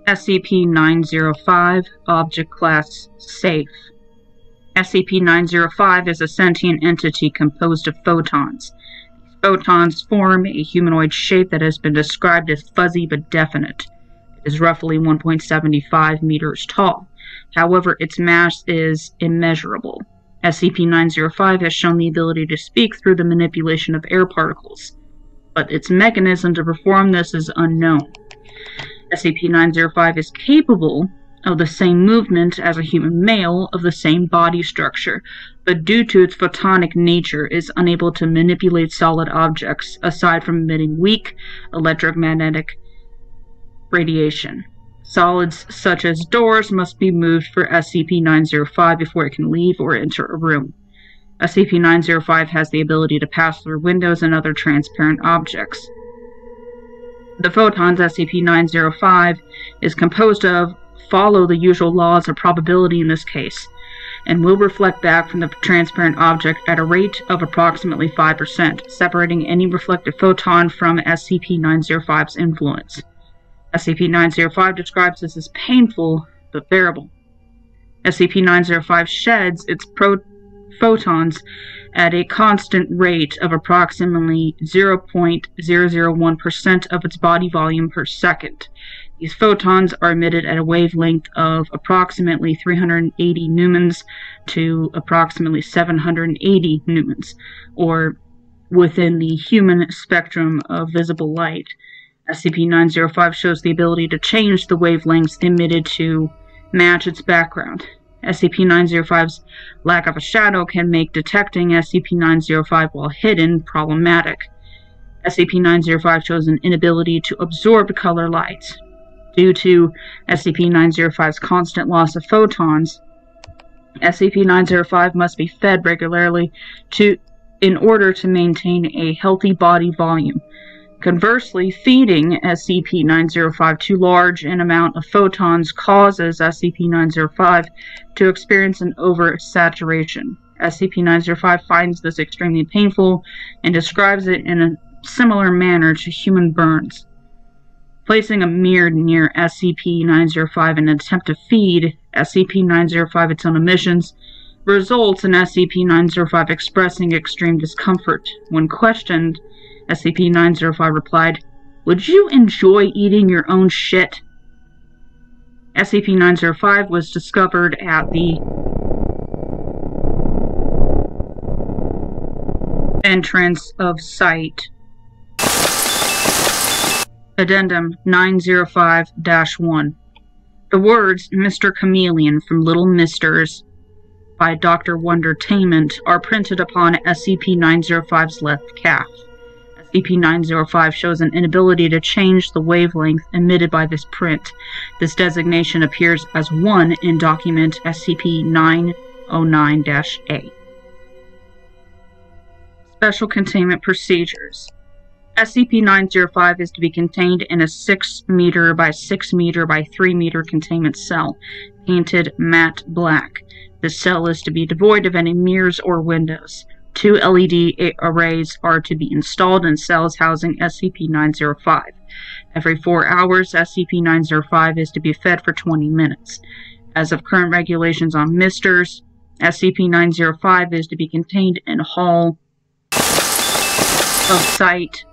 SCP-905, Object Class Safe. SCP-905 is a sentient entity composed of photons. These photons form a humanoid shape that has been described as fuzzy but definite. It is roughly 1.75 meters tall. However, its mass is immeasurable. SCP-905 has shown the ability to speak through the manipulation of air particles, but its mechanism to perform this is unknown. SCP-905 is capable of the same movement as a human male of the same body structure, but due to its photonic nature is unable to manipulate solid objects aside from emitting weak electromagnetic radiation. Solids such as doors must be moved for SCP-905 before it can leave or enter a room. SCP-905 has the ability to pass through windows and other transparent objects. The photons SCP-905 is composed of follow the usual laws of probability in this case, and will reflect back from the transparent object at a rate of approximately 5%, separating any reflected photon from SCP-905's influence. SCP-905 describes this as painful but bearable. SCP-905 sheds its photons at a constant rate of approximately 0.001% of its body volume per second. These photons are emitted at a wavelength of approximately 380 newtons to approximately 780 newtons, or within the human spectrum of visible light. SCP-905 shows the ability to change the wavelengths emitted to match its background. SCP-905's lack of a shadow can make detecting SCP-905 while hidden problematic. SCP-905 shows an inability to absorb color light. Due to SCP-905's constant loss of photons, SCP-905 must be fed regularly in order to maintain a healthy body volume. Conversely, feeding SCP-905 too large an amount of photons causes SCP-905 to experience an oversaturation. SCP-905 finds this extremely painful and describes it in a similar manner to human burns. Placing a mirror near SCP-905 in an attempt to feed SCP-905 its own emissions results in SCP-905 expressing extreme discomfort. When questioned, SCP-905 replied, "Would you enjoy eating your own shit?" SCP-905 was discovered at the entrance of Site. Addendum 905-1. The words Mr. Chameleon from Little Misters by Dr. Wondertainment are printed upon SCP-905's left calf. SCP-905 shows an inability to change the wavelength emitted by this print. This designation appears as 1 in document SCP-909-A. Special Containment Procedures. SCP-905 is to be contained in a 6 meter by 6 meter by 3 meter containment cell, painted matte black. The cell is to be devoid of any mirrors or windows. 2 LED arrays are to be installed in cells housing SCP-905. Every 4 hours, SCP-905 is to be fed for 20 minutes. As of current regulations on Misters, SCP-905 is to be contained in Hall of Site